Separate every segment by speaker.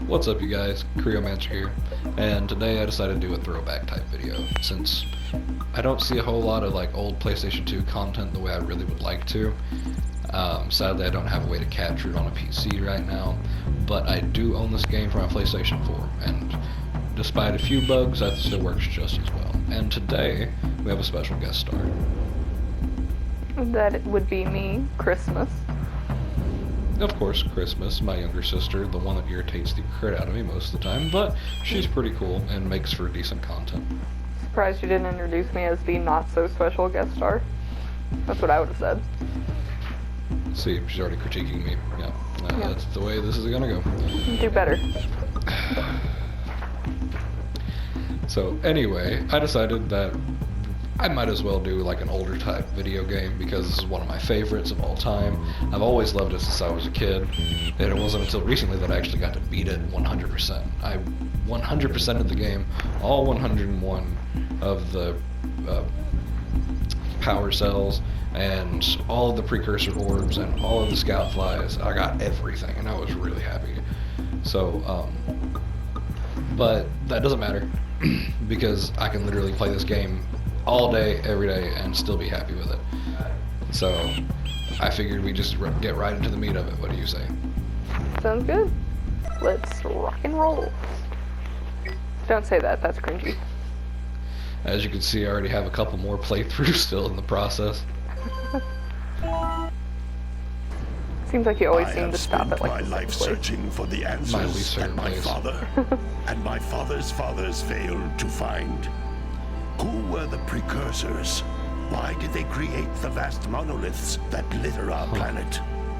Speaker 1: What's up, you guys? Creomancer here, and today I decided to do a throwback type video since I don't see a whole lot of like old PlayStation 2 content the way I really would like to. Sadly, I don't have a way to capture it on a PC right now, but I do own this game for my PlayStation 4, and despite a few bugs, that still works just as well. And today we have a special guest star.
Speaker 2: That would be me, Krismiss.
Speaker 1: Of course, Krismiss, my younger sister, the one that irritates the crap out of me most of the time, but she's pretty cool and makes for decent content.
Speaker 2: Surprised you didn't introduce me as the not-so-special guest star. That's what I would have said.
Speaker 1: See, she's already critiquing me. Yeah, that's the way this is gonna go.
Speaker 2: Do better.
Speaker 1: So, anyway, I decided that I might as well do like an older type video game because this is one of my favorites of all time. I've always loved it since I was a kid, and it wasn't until recently that I actually got to beat it 100%. I 100% of the game, all 101 of the power cells, and all of the precursor orbs, and all of the scout flies. I got everything, and I was really happy. So, but that doesn't matter because I can literally play this game all day, every day, and still be happy with it. So, I figured we just get right into the meat of it. What do you say?
Speaker 2: Sounds good. Let's rock and roll. Don't say that, that's cringy.
Speaker 1: As you can see, I already have a couple more playthroughs still in the process.
Speaker 2: Seems like you always seem to stop at like
Speaker 3: my
Speaker 2: the
Speaker 3: life
Speaker 2: same place.
Speaker 3: searching for the answers
Speaker 1: My least favorite
Speaker 3: that my
Speaker 1: place.
Speaker 3: father and my father's fathers failed to find. Who were the precursors? Why did they create the vast monoliths that litter our planet?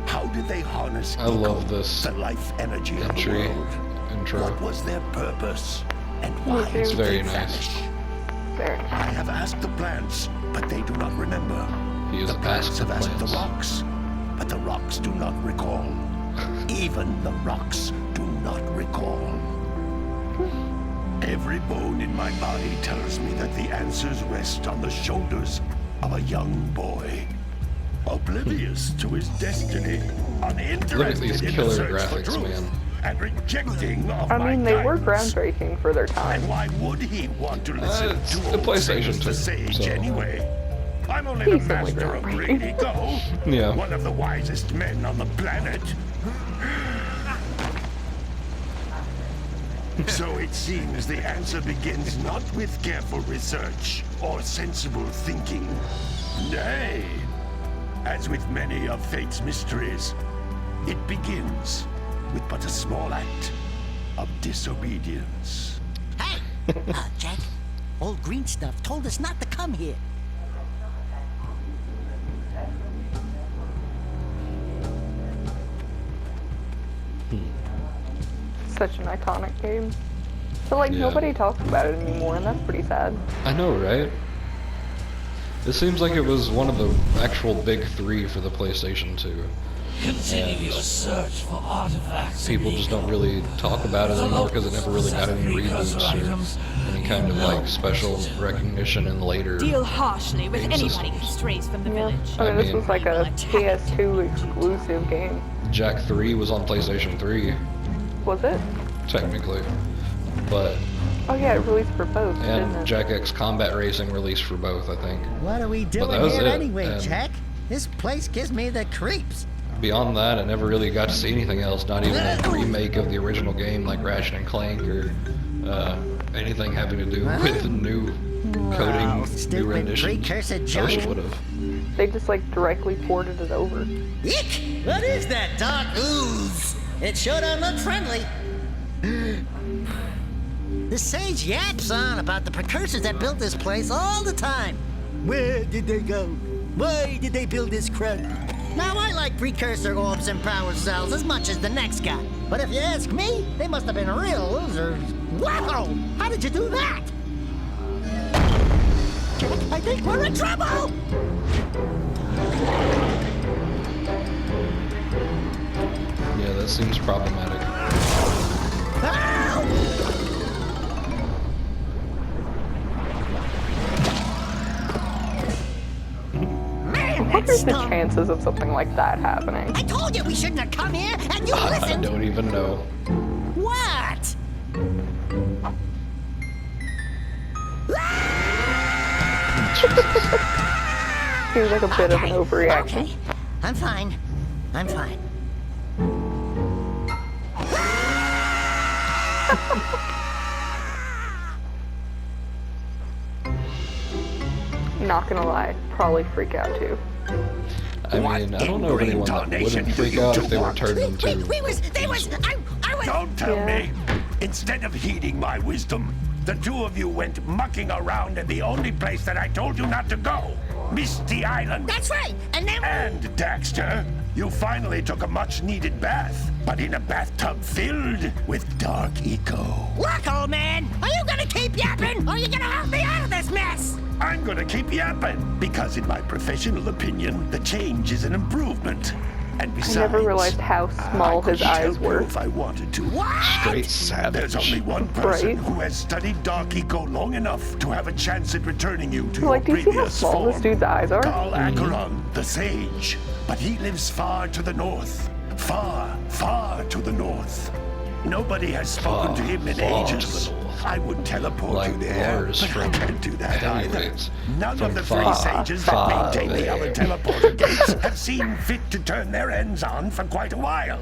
Speaker 3: How did they harness
Speaker 1: I love this
Speaker 3: the life energy of the
Speaker 1: entry,
Speaker 3: world?
Speaker 1: intro.
Speaker 3: What was their purpose? And why
Speaker 2: It's
Speaker 3: did
Speaker 1: very
Speaker 3: they
Speaker 1: nice.
Speaker 3: vanish?
Speaker 2: Very nice.
Speaker 3: I have asked the plants, but they do not remember.
Speaker 1: He is
Speaker 3: The plants
Speaker 1: asked the
Speaker 3: have asked the
Speaker 1: plants.
Speaker 3: rocks, but the rocks do not recall. Even the rocks do not recall. Every bone in my body tells me that the answers rest on the shoulders of a young boy. Oblivious to his destiny, uninterested
Speaker 1: these
Speaker 3: in the
Speaker 1: killer
Speaker 3: search for
Speaker 1: graphics,
Speaker 3: truth,
Speaker 1: man.
Speaker 3: and rejecting of
Speaker 2: I
Speaker 3: my
Speaker 2: mean, they were
Speaker 3: guidance.
Speaker 2: groundbreaking for their time.
Speaker 3: And why would he want to listen
Speaker 1: It's
Speaker 3: to
Speaker 1: the
Speaker 3: old
Speaker 1: PlayStation
Speaker 3: sayings the
Speaker 1: 2,
Speaker 3: sage
Speaker 1: so-
Speaker 3: anyway? I'm only the
Speaker 2: Decently
Speaker 3: master of
Speaker 2: groundbreaking.
Speaker 3: Brady Go,
Speaker 1: Yeah.
Speaker 3: one of the wisest men on the planet. So it seems the answer begins not with careful research or sensible thinking. Nay, as with many of fate's mysteries, it begins with but a small act of disobedience.
Speaker 4: Hey! Jack, old green stuff told us not to come here.
Speaker 2: Such an iconic game. So like
Speaker 1: Yeah.
Speaker 2: nobody talks about it anymore, and that's pretty sad.
Speaker 1: I know, right? It seems like it was one of the actual big three for the PlayStation 2.
Speaker 5: Continue your search for artifacts.
Speaker 1: People just don't really talk about it anymore because it never really got any reboots or any kind of like special recognition in later.
Speaker 6: Deal harshly with
Speaker 1: game
Speaker 6: anybody
Speaker 1: systems.
Speaker 6: who strays from the
Speaker 2: Yeah.
Speaker 6: village.
Speaker 2: I mean, this
Speaker 1: mean-
Speaker 2: was like a PS2 exclusive game.
Speaker 1: Jak 3 was on PlayStation 3,
Speaker 2: Was it?
Speaker 1: technically. But,
Speaker 2: Oh yeah, it released for both, didn't
Speaker 1: and
Speaker 2: it?
Speaker 1: Jak X Combat Racing released for both, I think.
Speaker 4: What are we
Speaker 1: that
Speaker 4: doing
Speaker 1: was
Speaker 4: here
Speaker 1: it,
Speaker 4: anyway,
Speaker 1: and-
Speaker 4: Jack? This place gives me the creeps.
Speaker 1: Beyond that, I never really got to see anything else, not even a remake of the original game like Ratchet and Clank or anything having to do with new coding,
Speaker 4: Oh,
Speaker 1: new
Speaker 4: stupid
Speaker 1: renditions.
Speaker 4: precursor
Speaker 1: I wish
Speaker 4: junk.
Speaker 1: it would have.
Speaker 2: They just like directly ported it over.
Speaker 4: Eek! What is that dark ooze? It sure don't look friendly. The sage yaps on about the precursors that built this place all the time. Where did they go? Why did they build this crap? Now, I like precursor orbs and power cells as much as the next guy. But if you ask me, they must have been real losers. Wow! How did you do that? I think we're in trouble!
Speaker 1: Yeah, that seems problematic.
Speaker 4: Ow! Man,
Speaker 2: What
Speaker 4: that
Speaker 2: are the
Speaker 4: stunk.
Speaker 2: chances of something like that happening?
Speaker 4: I told you we shouldn't have come here, and you listened happened?
Speaker 1: Don't even know.
Speaker 4: What?
Speaker 2: Seems like a bit of an
Speaker 4: Okay,
Speaker 2: overreaction.
Speaker 4: okay. I'm fine. I'm fine.
Speaker 2: Not gonna lie, probably freak out too.
Speaker 1: I mean, I don't know of anyone that wouldn't freak out if they were turned into.
Speaker 4: I was.
Speaker 3: Don't tell
Speaker 2: Yeah.
Speaker 3: me. Instead of heeding my wisdom, the two of you went mucking around in the only place that I told you not to go, Misty Island.
Speaker 4: That's right. And then.
Speaker 3: And Daxter, you finally took a much-needed bath, but in a bathtub filled with dark eco.
Speaker 4: Look, old man. Are you gonna keep yapping, or are you gonna help me out of this mess?
Speaker 3: I'm gonna keep yapping, because in my professional opinion, the change is an improvement. And besides,
Speaker 2: I never realized how small
Speaker 3: I could
Speaker 2: his eyes
Speaker 3: help you
Speaker 2: were.
Speaker 3: if I wanted to.
Speaker 1: Straight savage.
Speaker 3: There's only one person
Speaker 2: Right.
Speaker 3: who has studied Dark Eco long enough to have a chance at returning you to your
Speaker 2: Like, do you see how
Speaker 3: previous
Speaker 2: small
Speaker 3: form.
Speaker 2: this dude's eyes are?
Speaker 3: Carl Acheron, the sage. But he lives far to the north. Far, far to the north. Nobody has spoken to him in
Speaker 1: Far to
Speaker 3: ages.
Speaker 1: the north.
Speaker 3: I would teleport
Speaker 1: Like
Speaker 3: you there,
Speaker 1: Lars
Speaker 3: but I
Speaker 1: from
Speaker 3: can't do that either.
Speaker 1: Heavyweights.
Speaker 3: None
Speaker 1: From
Speaker 3: of the three
Speaker 1: far,
Speaker 3: sages
Speaker 1: far
Speaker 3: that maintain the
Speaker 1: there.
Speaker 3: other teleporter gates have seen fit to turn their ends on for quite a while.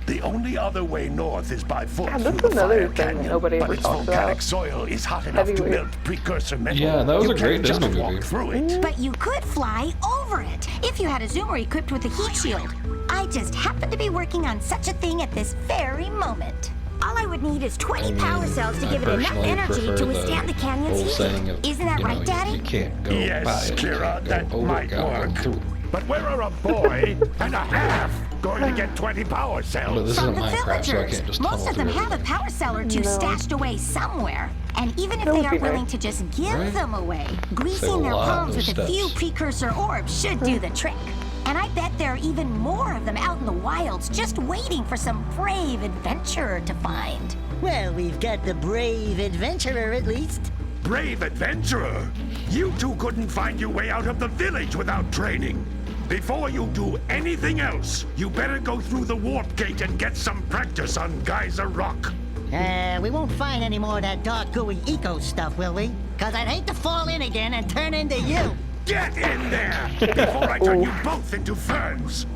Speaker 3: The only other way north is by foot
Speaker 2: God,
Speaker 3: through
Speaker 2: that's
Speaker 3: the
Speaker 2: another
Speaker 3: Fire
Speaker 2: thing that
Speaker 3: Canyon,
Speaker 2: nobody
Speaker 3: but
Speaker 2: ever
Speaker 3: its
Speaker 2: talks
Speaker 3: volcanic
Speaker 2: about.
Speaker 3: soil is hot enough to
Speaker 2: Heavyweight.
Speaker 3: melt precursor metal.
Speaker 1: Yeah, that was
Speaker 3: You
Speaker 1: a great
Speaker 3: can't just
Speaker 1: Disney
Speaker 3: walk
Speaker 1: movie.
Speaker 3: through it.
Speaker 6: But you could fly over it if you had a zoomer equipped with a heat shield. I just happen to be working on such a thing at this very moment. All I would need is 20 power cells to
Speaker 1: I
Speaker 6: give it enough
Speaker 1: personally
Speaker 6: energy
Speaker 1: prefer
Speaker 6: to withstand the canyon's
Speaker 1: old
Speaker 6: heat.
Speaker 1: saying of,
Speaker 6: Isn't that
Speaker 1: you know,
Speaker 6: right, Daddy?
Speaker 1: You can't go by
Speaker 3: Yes,
Speaker 1: it, you
Speaker 3: Kira,
Speaker 1: can't go
Speaker 3: that
Speaker 1: over it,
Speaker 3: might
Speaker 1: gotta go
Speaker 3: work.
Speaker 1: through.
Speaker 3: But where are a boy and a half going to get 20 power
Speaker 1: But
Speaker 3: cells?
Speaker 1: this
Speaker 6: From
Speaker 1: isn't
Speaker 6: the
Speaker 1: Minecraft, so I
Speaker 6: villagers.
Speaker 1: can't just
Speaker 6: Most
Speaker 1: tunnel
Speaker 6: of them
Speaker 1: through
Speaker 6: have a
Speaker 1: everything.
Speaker 6: power cell or two
Speaker 2: No.
Speaker 6: stashed away somewhere. And even if
Speaker 2: That
Speaker 6: they
Speaker 2: would be
Speaker 6: aren't willing
Speaker 2: nice.
Speaker 6: to just give
Speaker 1: Right?
Speaker 6: them away,
Speaker 1: Save a
Speaker 6: greasing their
Speaker 1: lot
Speaker 6: palms
Speaker 1: of
Speaker 6: with a few
Speaker 1: steps.
Speaker 6: precursor orbs should do the trick. And I bet there are even more of them out in the wilds just waiting for some brave adventurer to find.
Speaker 4: Well, we've got the brave adventurer at least.
Speaker 3: Brave adventurer! You two couldn't find your way out of the village without training. Before you do anything else, you better go through the warp gate and get some practice on Geyser Rock.
Speaker 4: We won't find any more of that dark gooey eco stuff, will we? Cause I'd hate to fall in again and turn into you.
Speaker 3: Get in there before I turn you both into ferns.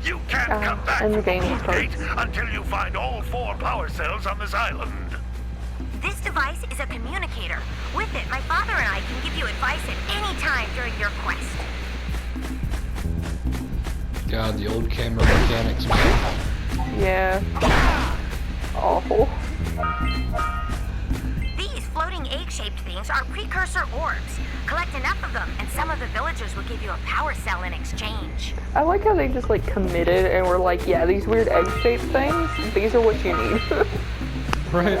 Speaker 3: You can't come back
Speaker 2: and the
Speaker 3: from the
Speaker 2: game
Speaker 3: warp
Speaker 2: starts.
Speaker 3: gate until you find all 4 power cells on this island.
Speaker 6: This device is a communicator. With it, my father and I can give you advice at any time during your quest.
Speaker 1: God, the old camera mechanics, man.
Speaker 2: Yeah. Awful.
Speaker 6: These floating egg-shaped things are precursor orbs. Collect enough of them, and some of the villagers will give you a power cell in exchange.
Speaker 2: I like how they just like committed and were like, yeah, these weird egg-shaped things, these are what you need.
Speaker 1: Right?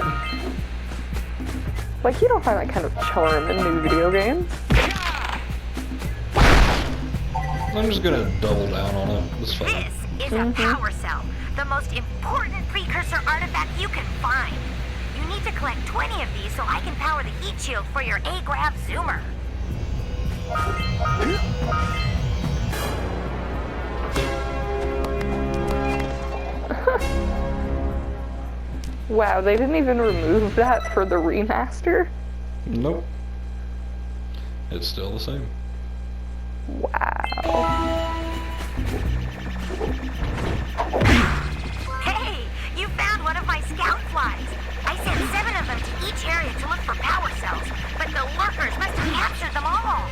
Speaker 2: Like, you don't find that kind of charm in new video games.
Speaker 1: I'm just gonna double down on it. It's fine.
Speaker 6: This is a power cell, the most important precursor artifact you can find. You need to collect 20 of these so I can power the heat shield for your A-Grav zoomer.
Speaker 2: Wow, they didn't even remove that for the remaster?
Speaker 1: Nope. It's still the same.
Speaker 2: Wow.
Speaker 6: Hey, you found one of my scout flies. I sent 7 of them to each area to look for power cells, but the lurkers must have captured them all.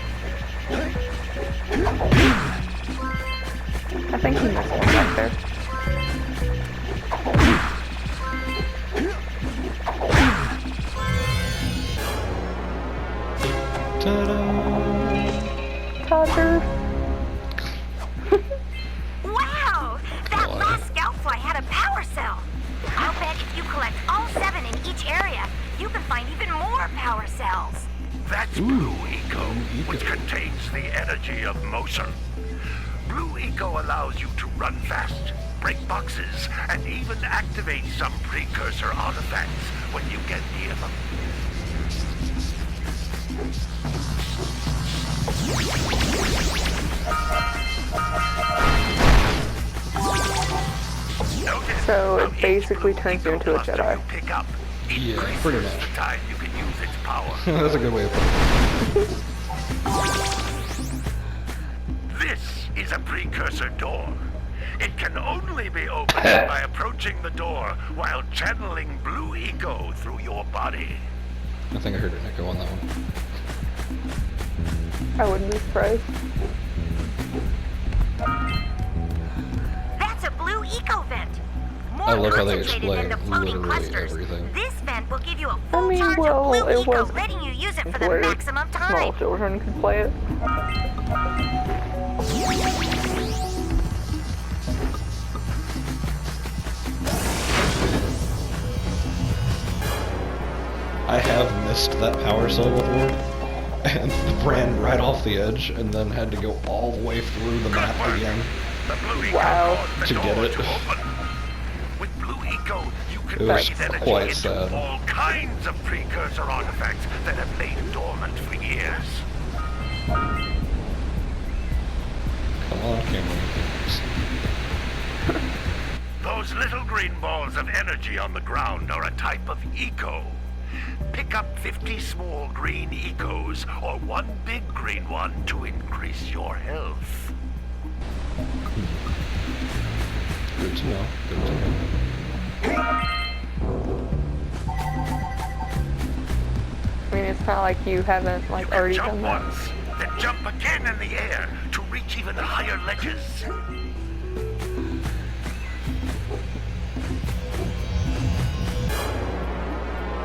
Speaker 2: I think he missed one back there.
Speaker 1: Ta-da!
Speaker 2: Toucher.
Speaker 6: Wow! That last scout fly had a power cell. I'll bet if you collect all 7 in each area, you can find even more power cells.
Speaker 3: That's Blue Eco, which contains the energy of motion. Blue Eco allows you to run fast, break boxes, and even activate some precursor artifacts when you get near them.
Speaker 2: So it basically turns you into a Jedi.
Speaker 1: Yeah, pretty much.
Speaker 3: The time you can use its power.
Speaker 1: That's a good way of putting it.
Speaker 3: This is a precursor door. It can only be opened by approaching the door while channeling blue eco through your body.
Speaker 1: I think I heard an echo on that one.
Speaker 2: I wouldn't be surprised.
Speaker 6: That's a blue eco vent. More
Speaker 1: I love how they
Speaker 6: concentrated than the
Speaker 1: explain
Speaker 6: floating
Speaker 1: literally
Speaker 6: clusters.
Speaker 1: everything.
Speaker 6: This vent will give you a
Speaker 2: I
Speaker 6: full
Speaker 2: mean,
Speaker 6: charge
Speaker 2: well,
Speaker 6: of blue
Speaker 2: it
Speaker 6: eco,
Speaker 2: was
Speaker 6: letting you use it for the
Speaker 2: where
Speaker 6: maximum
Speaker 2: small
Speaker 6: time.
Speaker 2: children could play it.
Speaker 1: I have missed that power cell before, and ran right off the edge, and then had to go all the way through the map again
Speaker 3: The blue eco
Speaker 2: Wow.
Speaker 3: caused the
Speaker 1: to get
Speaker 3: door
Speaker 1: it.
Speaker 3: to open. With blue eco, you can
Speaker 1: It was
Speaker 3: breathe energy
Speaker 1: quite
Speaker 3: into
Speaker 1: sad.
Speaker 3: all kinds of precursor artifacts that have lain dormant for years.
Speaker 1: Come on, Cameron.
Speaker 3: Those little green balls of energy on the ground are a type of eco. Pick up 50 small green ecos or one big green one to increase your health.
Speaker 1: Good to know. Good to know.
Speaker 2: I mean, it's not like you haven't
Speaker 3: You
Speaker 2: like
Speaker 3: can
Speaker 2: already
Speaker 3: jump
Speaker 2: done that.
Speaker 3: once, then jump again in the air to reach even higher ledges.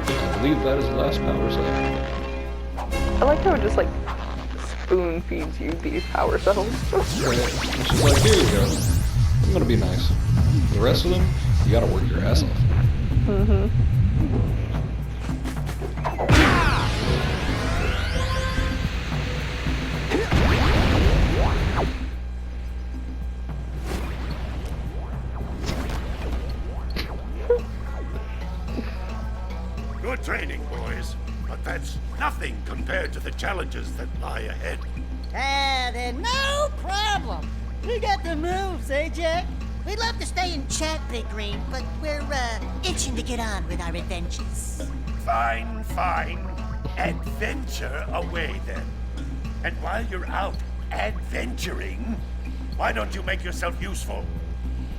Speaker 1: I believe that is the last power cell.
Speaker 2: I like how it just like spoon feeds you these power cells.
Speaker 1: Right. And she's like, here you go. I'm gonna be nice. The rest of them, you gotta work your ass off.
Speaker 2: Mm-hmm.
Speaker 3: Good training, boys. But that's nothing compared to the challenges that lie ahead.
Speaker 4: Then no problem. We got the moves, eh, Jack? We'd love to stay and chat, Big Green, but we're, itching to get on with our adventures.
Speaker 3: Fine, fine. Adventure away then. And while you're out adventuring, why don't you make yourself useful?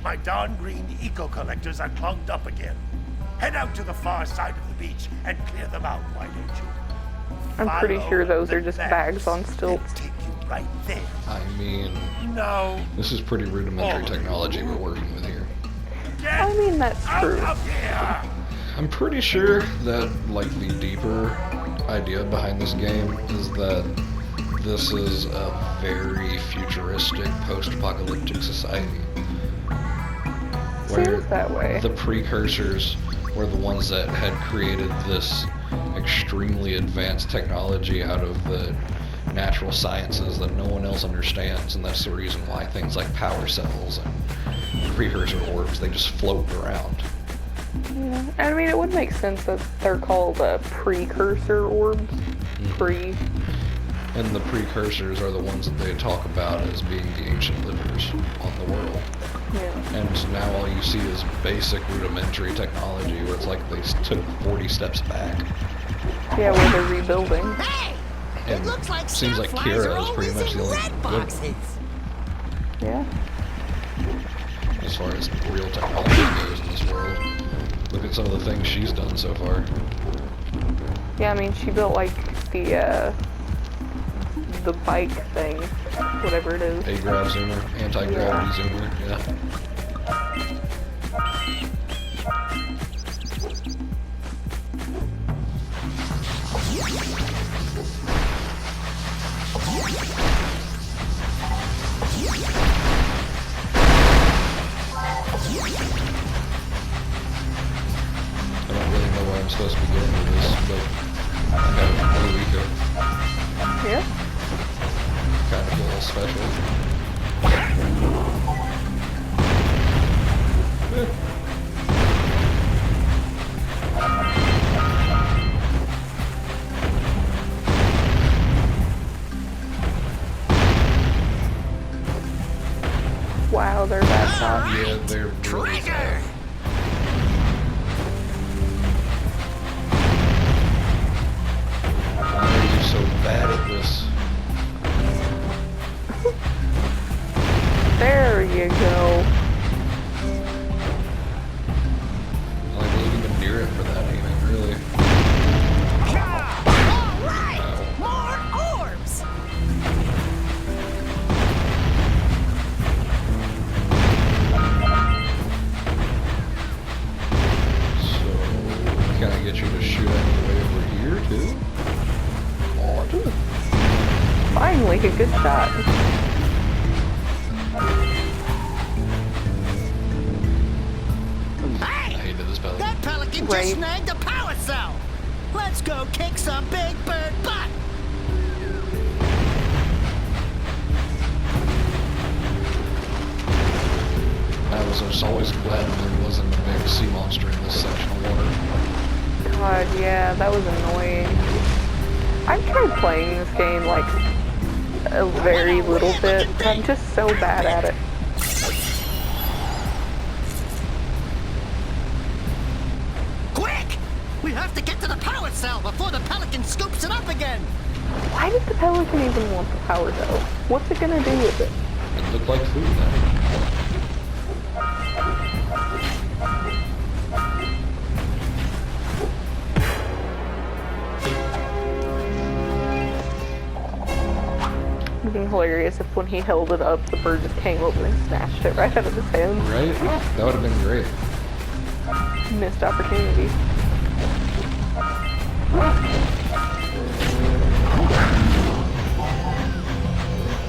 Speaker 3: My darn green eco collectors are clogged up again. Head out to the far side of the beach and clear them out, why don't you?
Speaker 2: I'm pretty
Speaker 3: Follow
Speaker 2: sure those
Speaker 3: the
Speaker 2: are just
Speaker 3: maps
Speaker 2: bags on
Speaker 3: that
Speaker 2: stilts.
Speaker 3: take you right there.
Speaker 1: I mean,
Speaker 3: No.
Speaker 1: this is pretty rudimentary technology we're working with here.
Speaker 3: Get
Speaker 2: I mean, that's
Speaker 3: out
Speaker 2: true.
Speaker 3: of here!
Speaker 1: I'm pretty sure that, like, the deeper idea behind this game is that this is a very futuristic, post-apocalyptic society.
Speaker 2: Seems that way.
Speaker 1: The precursors were the ones that had created this extremely advanced technology out of the natural sciences that no one else understands, and that's the reason why things like power cells and precursor orbs, they just float around.
Speaker 2: Yeah. I mean, it would make sense that they're called precursor orbs. Pre.
Speaker 1: And the precursors are the ones that they talk about as being the ancient livers on the world.
Speaker 2: Yeah.
Speaker 1: And now all you see is basic rudimentary technology where it's like they took 40 steps back.
Speaker 2: Yeah, where they're rebuilding.
Speaker 4: Hey!
Speaker 1: And
Speaker 4: It looks like
Speaker 1: seems like
Speaker 4: scout flies
Speaker 1: Kira
Speaker 4: are
Speaker 1: is pretty
Speaker 4: always
Speaker 1: much
Speaker 4: in
Speaker 1: the only
Speaker 4: red
Speaker 1: good
Speaker 4: boxes.
Speaker 2: Yeah.
Speaker 1: as far as real technology goes in this world. Look at some of the things she's done so far.
Speaker 2: Yeah, I mean, she built like the bike thing, whatever it is.
Speaker 1: A-grav zoomer, anti-gravity zoomer, yeah. I don't really know where I'm supposed to be going with this, but I have Blue Eco.
Speaker 2: Yeah.
Speaker 1: Kind of a little special.
Speaker 2: shot.
Speaker 1: Yeah, they're really
Speaker 4: Treasure!
Speaker 1: bad. Why are you so bad at this?
Speaker 2: There you go.
Speaker 1: Like, I wasn't even near it for that aiming, really.
Speaker 4: All right! More orbs!
Speaker 1: So, can I get you to shoot anyway over here, too? Oh, dude.
Speaker 2: Finally, a good shot.
Speaker 1: I
Speaker 4: Hey!
Speaker 1: hated this pellet.
Speaker 4: That pelican
Speaker 2: Right.
Speaker 4: just snagged a power cell! Let's go kick some big bird butt!
Speaker 1: I was just always glad there wasn't a big sea monster in this section of water.
Speaker 2: God, yeah, that was annoying. I've tried playing this game like a very little bit, but I'm just so bad at it.
Speaker 4: Quick! We have to get to the power cell before the pelican scoops it up again!
Speaker 2: Why did the pelican even want the power though? What's it gonna do with it?
Speaker 1: It looked like food then.
Speaker 2: It would have been hilarious if when he held it up, the bird just came over and snatched it right out of his hand.
Speaker 1: Right? That would have been great.
Speaker 2: Missed opportunity.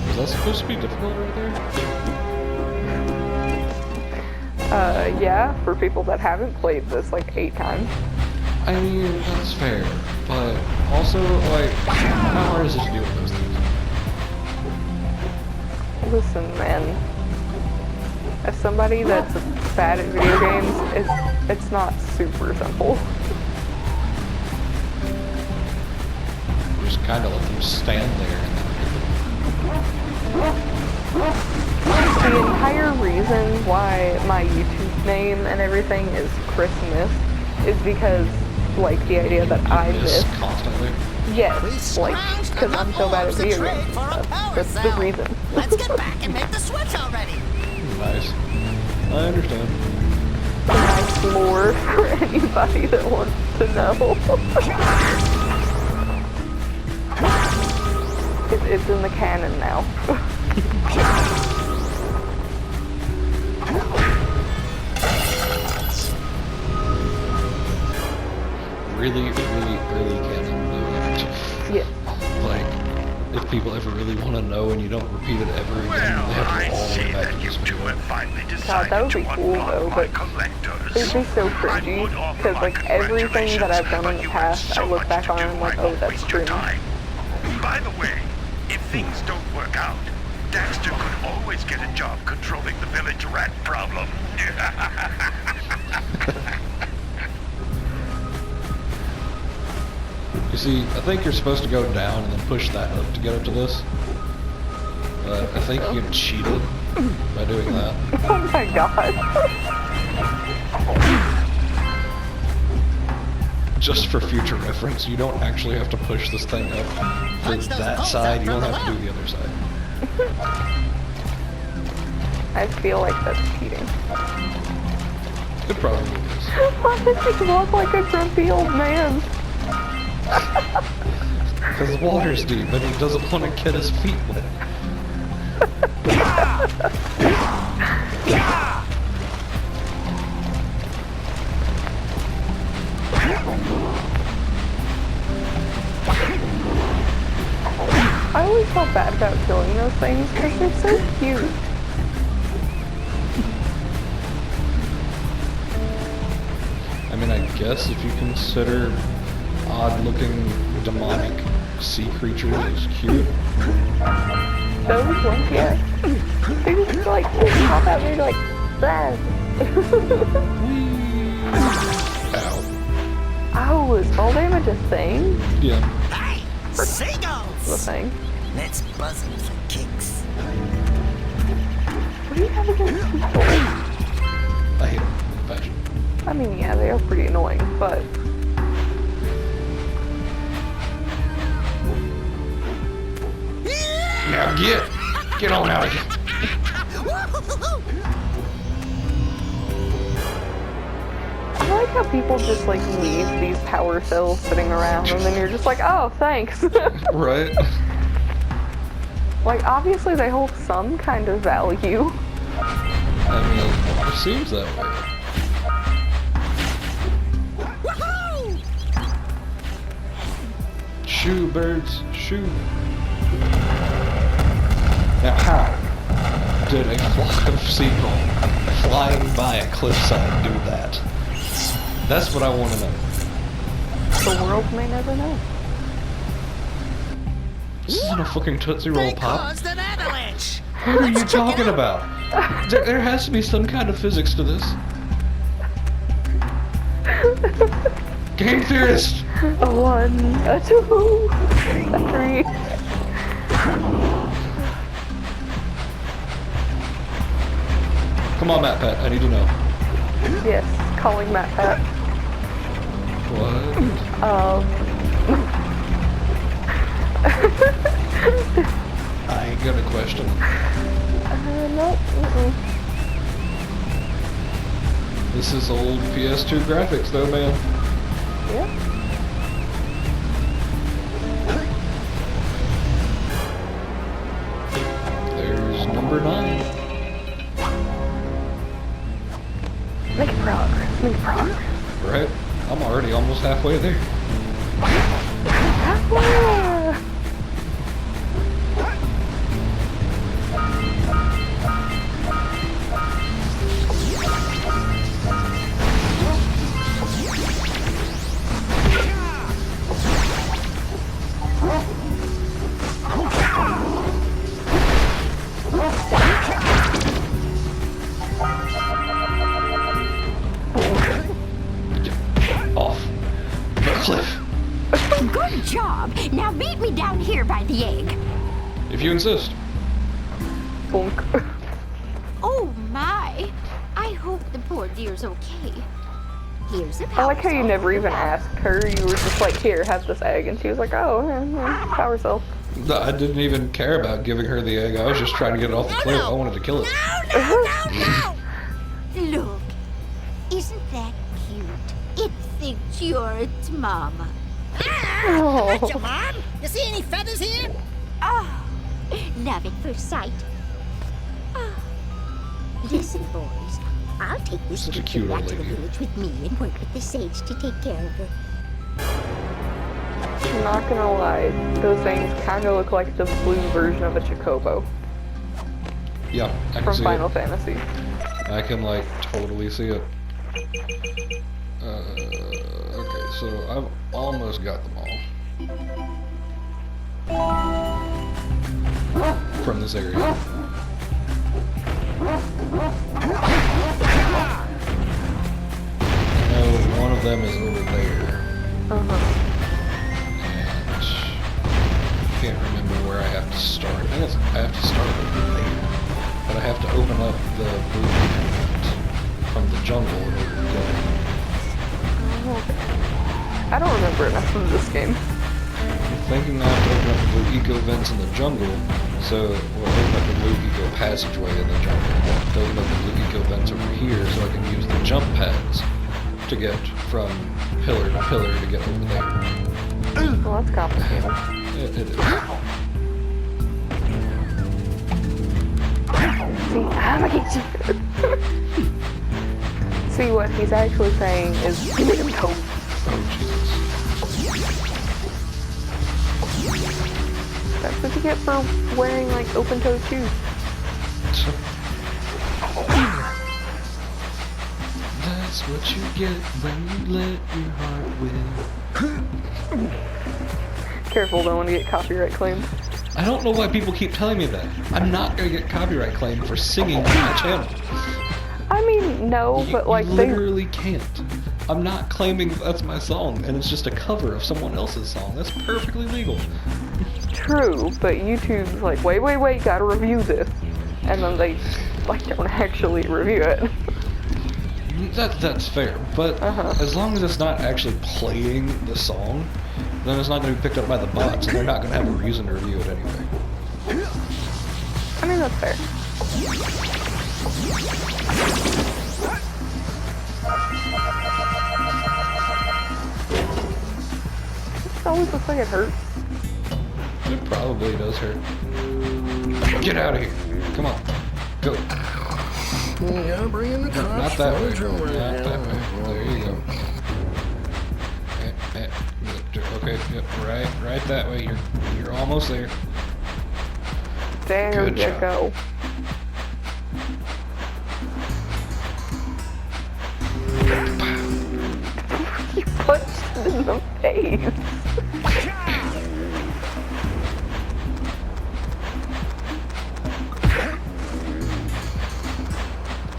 Speaker 1: Was that supposed to be difficult right there?
Speaker 2: Yeah, for people that haven't played this like 8 times.
Speaker 1: I mean, that's fair. But also, like, how hard is it to deal with those things?
Speaker 2: Listen, man. As somebody that's bad at video games, it's not super simple.
Speaker 1: Just kind of let them stand there and
Speaker 2: The entire reason why my YouTube name and everything is Krismiss is because, like, the idea that I
Speaker 1: miss
Speaker 2: miss.
Speaker 1: constantly.
Speaker 2: Yes, like, because I'm so bad at video games and stuff. That's the reason.
Speaker 4: Let's get back and make the switch already!
Speaker 1: Nice. I understand.
Speaker 2: Nice lore for anybody that wants to know. It's in the canon now.
Speaker 1: Really, really early canon.
Speaker 2: Yeah.
Speaker 1: Like, if people ever really want to know and you don't repeat it ever again,
Speaker 3: Well,
Speaker 1: they have
Speaker 3: I
Speaker 1: to go all the way
Speaker 3: see
Speaker 1: back
Speaker 3: that
Speaker 1: to
Speaker 3: you
Speaker 1: this
Speaker 3: two
Speaker 1: video.
Speaker 3: have finally
Speaker 2: God, that
Speaker 3: decided
Speaker 2: would
Speaker 3: to
Speaker 2: be cool
Speaker 3: unlock
Speaker 2: though,
Speaker 3: my
Speaker 2: but
Speaker 3: collectors.
Speaker 2: it'd be so
Speaker 3: I
Speaker 2: cringy,
Speaker 3: would offer
Speaker 2: because
Speaker 3: my
Speaker 2: like everything that I've done in
Speaker 3: congratulations, but
Speaker 2: the
Speaker 3: you
Speaker 2: past,
Speaker 3: had so
Speaker 2: I look
Speaker 3: much
Speaker 2: back
Speaker 3: to
Speaker 2: on
Speaker 3: do,
Speaker 2: and I'm like,
Speaker 3: I
Speaker 2: oh,
Speaker 3: won't
Speaker 2: that's
Speaker 3: waste your
Speaker 2: cringe.
Speaker 3: time. By the way, if things don't work out, Daxter could always get a job controlling the village rat problem.
Speaker 1: You see, I think you're supposed to go down and then push that up to get up to this. But I think you cheated by doing that.
Speaker 2: Oh my god.
Speaker 1: Just for future reference, you don't actually have to push this thing up for
Speaker 4: Punch those
Speaker 1: that
Speaker 4: poles
Speaker 1: side,
Speaker 4: out
Speaker 1: you
Speaker 4: from
Speaker 1: don't
Speaker 4: the
Speaker 1: have to do
Speaker 4: left.
Speaker 1: the other side.
Speaker 2: I feel like that's cheating.
Speaker 1: It probably is.
Speaker 2: Why does he walk like a grumpy old man?
Speaker 1: Because the water's deep and he doesn't want to get his feet wet.
Speaker 2: I always felt bad about killing those things because they're so cute.
Speaker 1: I mean, I guess if you consider odd-looking demonic sea creatures as cute.
Speaker 2: Those ones, yeah. They just like pop out there like that.
Speaker 1: Ow.
Speaker 2: Oh, is fall damage a thing?
Speaker 1: Yeah.
Speaker 4: Hey!
Speaker 2: The
Speaker 4: Seagulls!
Speaker 2: thing.
Speaker 4: Let's buzz them for kicks.
Speaker 2: What do you have against people?
Speaker 1: I hate them. Passion.
Speaker 2: I mean, yeah, they are pretty annoying, but...
Speaker 1: Now get on out of here.
Speaker 2: I like how people just, like, leave these power cells sitting around, and then you're just like, oh, thanks.
Speaker 1: Right?
Speaker 2: Like, obviously they hold some kind of value.
Speaker 1: I mean, it seems that way. Shoo, birds, shoo. Now, how did a flock of seagulls flying by a cliffside do that? That's what I want to know.
Speaker 2: The world may never know.
Speaker 1: This isn't a fucking Tootsie Roll
Speaker 4: They
Speaker 1: Pop.
Speaker 4: caused an avalanche.
Speaker 1: What are you talking about? There has to be some kind of physics to this. Game theorist!
Speaker 2: A 1, a 2, a 3.
Speaker 1: Come on, Matt Pat, I need to know.
Speaker 2: Yes, calling Matt Pat.
Speaker 1: What? I ain't gonna question it.
Speaker 2: Nope. Mm-mm.
Speaker 1: This is old PS2 graphics though, man.
Speaker 2: Yeah.
Speaker 1: There's number 9.
Speaker 2: Make progress. Make progress.
Speaker 1: Right? I'm already almost halfway there.
Speaker 2: Ah.
Speaker 1: Off the cliff.
Speaker 6: Good job. Now meet me down here by the egg.
Speaker 1: If you insist.
Speaker 2: Bonk.
Speaker 6: Oh my. I hope the poor dear's okay. Here's a power
Speaker 2: I like how you
Speaker 6: cell.
Speaker 2: never even asked her. You were just like, here, have this egg. And she was like, oh, power cell.
Speaker 1: I didn't even care about giving her the egg. I was just trying to get it off the cliff. I wanted to kill it.
Speaker 6: No. Look, isn't that cute? It thinks you're its mama.
Speaker 2: Oh.
Speaker 4: That's your mom. You see any feathers here?
Speaker 6: Oh, love at first sight. Oh. Listen, boys, I'll take this
Speaker 1: Such a
Speaker 6: little
Speaker 1: cute
Speaker 6: kid
Speaker 1: old
Speaker 6: back to the
Speaker 1: lady.
Speaker 6: village with me and work with the sage to take care of her.
Speaker 2: I'm not gonna lie, those things kind of look like the blue version of a Chocobo
Speaker 1: Yeah, I can
Speaker 2: from
Speaker 1: see
Speaker 2: Final
Speaker 1: it.
Speaker 2: Fantasy.
Speaker 1: I can like totally see it. Okay, so I've almost got them all from this area. I know one of them is over there,
Speaker 2: Uh-huh.
Speaker 1: and can't remember where I have to start. I think I have to start over there, but I have to open up the blue from the jungle in order to go.
Speaker 2: I don't remember enough of this game.
Speaker 1: I'm thinking I have to open up the blue eco vents in the jungle, so we'll open up the blue eco passageway in the jungle. To open up the blue eco vents over here so I can use the jump pads to get from pillar to pillar to get over there.
Speaker 2: Well, that's complicated.
Speaker 1: It is.
Speaker 2: See, I'm gonna get you. See, what he's actually saying is, give me them toes.
Speaker 1: Oh, Jesus.
Speaker 2: That's what you get for wearing, like, open-toed shoes.
Speaker 1: That's what you get when you let your heart win.
Speaker 2: Careful, don't want to get copyright claimed.
Speaker 1: I don't know why people keep telling me that. I'm not gonna get copyright claimed for singing on my channel.
Speaker 2: I mean, no, but, like,
Speaker 1: you
Speaker 2: they...
Speaker 1: literally can't. I'm not claiming that's my song, and it's just a cover of someone else's song. That's perfectly legal.
Speaker 2: True, but YouTube's like, wait, gotta review this. And then they like don't actually review it.
Speaker 1: That's fair, but as long as it's not actually playing the song, then it's not going to be picked up by the bots, and they're not going to have a reason to review it anyway.
Speaker 2: I mean, that's fair. It always looks like it hurts.
Speaker 1: It probably does hurt. Get out of here. Come on. Go.
Speaker 7: Yeah, bring in the cops.
Speaker 1: Not that way. Not that way. There you go. Okay, yep, right that way. You're almost there.
Speaker 2: There
Speaker 1: Good
Speaker 2: you
Speaker 1: job.
Speaker 2: go. You punched it in the face.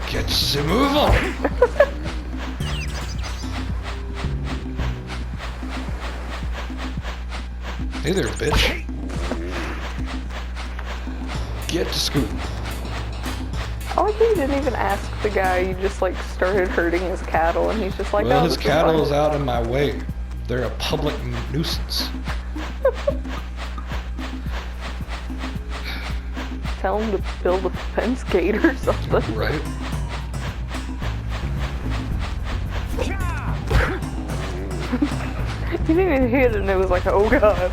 Speaker 1: Get to move on. Hey there, bitch. Get to school.
Speaker 2: I like that you didn't even ask the guy, you just like started hurting his cattle and he's just like,
Speaker 1: Well,
Speaker 2: oh,
Speaker 1: his
Speaker 2: this
Speaker 1: cattle
Speaker 2: is
Speaker 1: is out in my way. They're a public nuisance.
Speaker 2: Tell him to build a fence gate or something.
Speaker 1: Right?
Speaker 2: You didn't even hit it and it was like, oh god.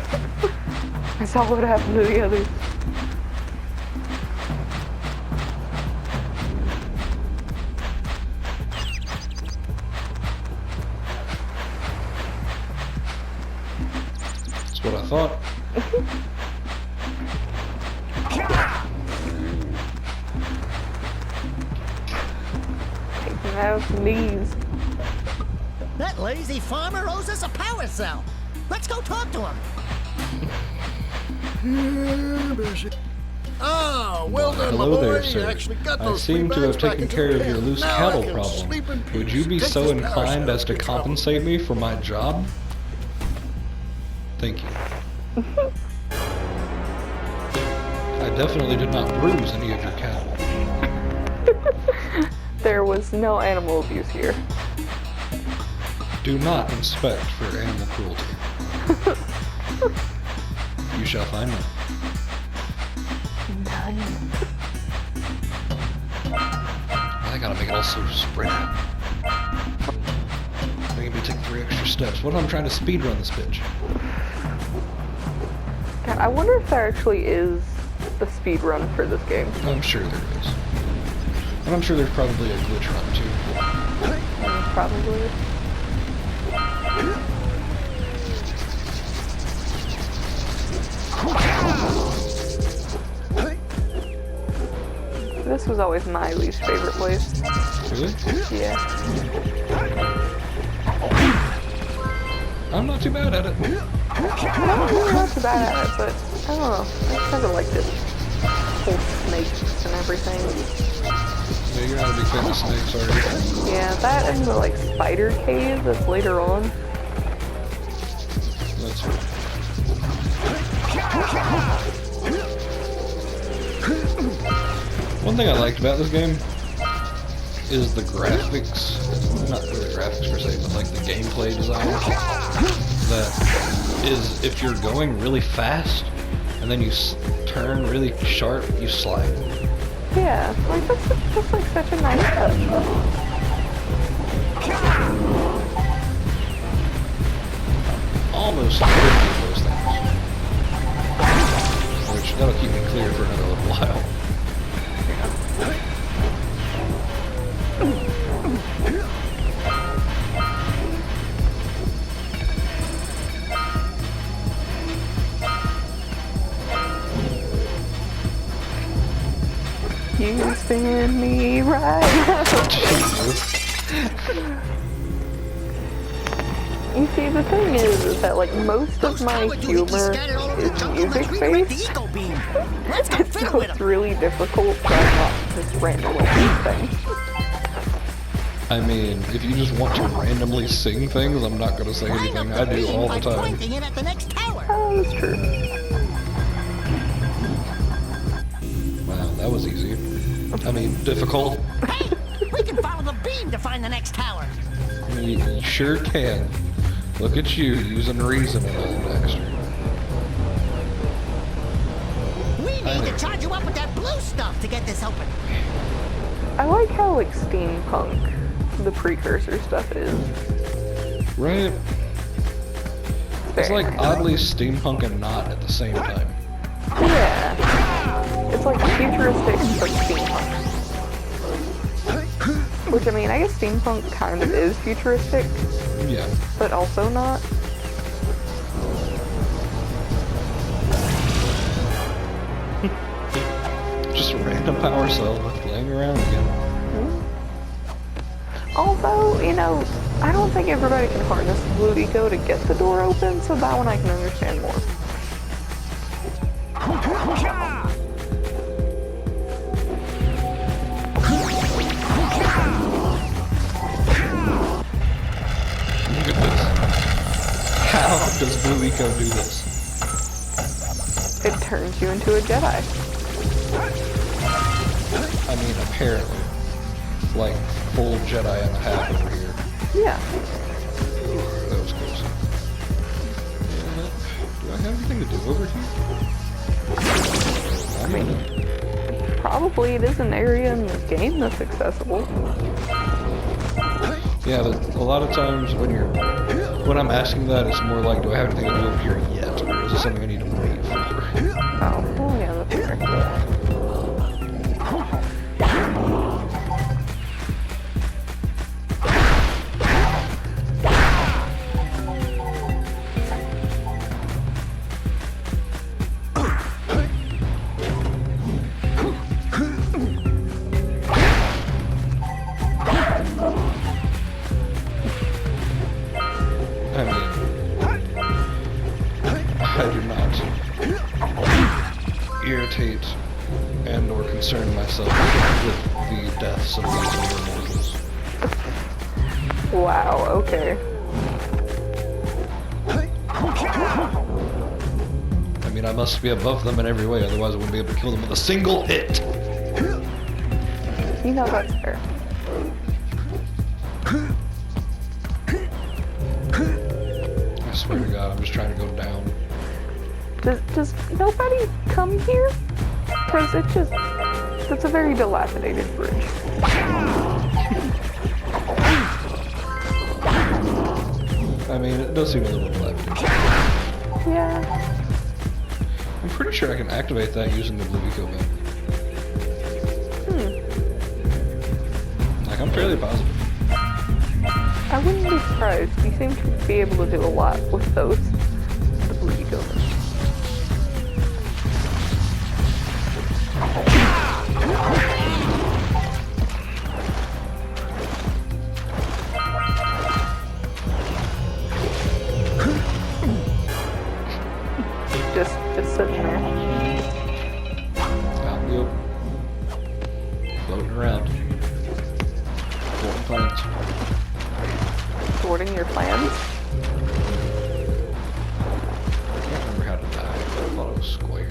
Speaker 2: I saw what happened to the others.
Speaker 1: That's what I thought.
Speaker 2: Taking out his knees.
Speaker 4: That lazy farmer owes us a power cell. Let's go talk to him.
Speaker 7: Ah, well done, my
Speaker 1: Hello
Speaker 7: boy.
Speaker 1: there,
Speaker 7: You
Speaker 1: sir.
Speaker 7: actually got
Speaker 1: I
Speaker 7: those
Speaker 1: seem to
Speaker 7: three
Speaker 1: have
Speaker 7: bags back
Speaker 1: taken
Speaker 7: into
Speaker 1: care
Speaker 7: the
Speaker 1: of your
Speaker 7: pen.
Speaker 1: loose
Speaker 7: Now I
Speaker 1: cattle
Speaker 7: can
Speaker 1: problem.
Speaker 7: sleep in
Speaker 1: Would
Speaker 7: peace.
Speaker 1: you be
Speaker 7: Take
Speaker 1: so
Speaker 7: this power
Speaker 1: inclined
Speaker 7: cell
Speaker 1: as to
Speaker 7: out of trouble.
Speaker 1: compensate me for my job? Thank you. I definitely did not bruise any of your cattle.
Speaker 2: There was no animal abuse here.
Speaker 1: Do not inspect for animal cruelty. You shall find none.
Speaker 2: None.
Speaker 1: I gotta make it all so spread out. Making me take 3 extra steps. What if I'm trying to speed run this bitch?
Speaker 2: God, I wonder if there actually is a speed run for this game.
Speaker 1: I'm sure there is. And I'm sure there's probably a glitch run too.
Speaker 2: Probably. This was always my least favorite place.
Speaker 1: Really?
Speaker 2: Yeah.
Speaker 1: I'm not too bad at it.
Speaker 2: I'm not too bad at it, but I don't know. I just never liked it. Whole snakes and everything.
Speaker 1: Yeah, you're not a big fan of snakes, are you?
Speaker 2: Yeah, that and the like spider cave that's later on.
Speaker 1: That's fair. One thing I liked about this game is the graphics. Not really graphics per se, but like the gameplay design. That is, if you're going really fast and then you turn really sharp, you slide.
Speaker 2: Yeah, like that's like such a nice touch.
Speaker 1: Almost 50 of those things. Which, that'll keep me clear for another little while.
Speaker 2: You spin me right.
Speaker 1: Jesus.
Speaker 2: You see, the thing is that like most of my humor is music based, so it's really difficult to not just randomly do things.
Speaker 1: I mean, if you just want to randomly sing things, I'm not gonna say anything. I do all the time.
Speaker 4: Pointing it at the next tower.
Speaker 2: Oh, that's true.
Speaker 1: Wow, that was easy. I mean, difficult.
Speaker 4: Hey, we can follow the beam to find the next tower.
Speaker 1: You sure can. Look at you, using reason and all, Daxter.
Speaker 4: We need to charge you up with that blue stuff to get this open.
Speaker 2: I like how, like, steampunk the precursor stuff is.
Speaker 1: Right? It's
Speaker 2: Very
Speaker 1: like
Speaker 2: nice.
Speaker 1: oddly steampunk and not at the same time.
Speaker 2: Yeah. It's like futuristic but steampunk. Which, I mean, I guess steampunk kind of is futuristic,
Speaker 1: Yeah.
Speaker 2: but also not.
Speaker 1: Just a random power cell laying around again.
Speaker 2: Although, you know, I don't think everybody can harness the blue eco to get the door open, so that one I can understand more.
Speaker 1: Look at this. How does Blue Eco do this?
Speaker 2: It turns you into a Jedi.
Speaker 1: I mean, apparently. Like, full Jedi and a half over here.
Speaker 2: Yeah.
Speaker 1: That was close. Do I have anything to do over here? I mean,
Speaker 2: Probably it is an area in the game that's accessible.
Speaker 1: yeah, but a lot of times when I'm asking that, it's more like, do I have anything to do over here yet? Or is this something I need to wait for?
Speaker 2: Oh, well, yeah, that's fair.
Speaker 1: I mean, I do not irritate and or concern myself with the deaths of these other mortals.
Speaker 2: Wow, okay.
Speaker 1: I mean, I must be above them in every way, otherwise I wouldn't be able to kill them with a single hit.
Speaker 2: You know that's fair.
Speaker 1: I swear to God, I'm just trying to go down.
Speaker 2: Does nobody come here? Because it's a very dilapidated bridge.
Speaker 1: I mean, it does seem a little left.
Speaker 2: Yeah.
Speaker 1: I'm pretty sure I can activate that using the Blue Eco vent. Like, I'm fairly positive.
Speaker 2: I wouldn't be surprised. You seem to be able to do a lot with those. The blue eco. Just sitting there.
Speaker 1: Out we go. Floating around. Floating plants.
Speaker 2: Sorting your plans.
Speaker 1: I can't remember how to die. I thought it was square.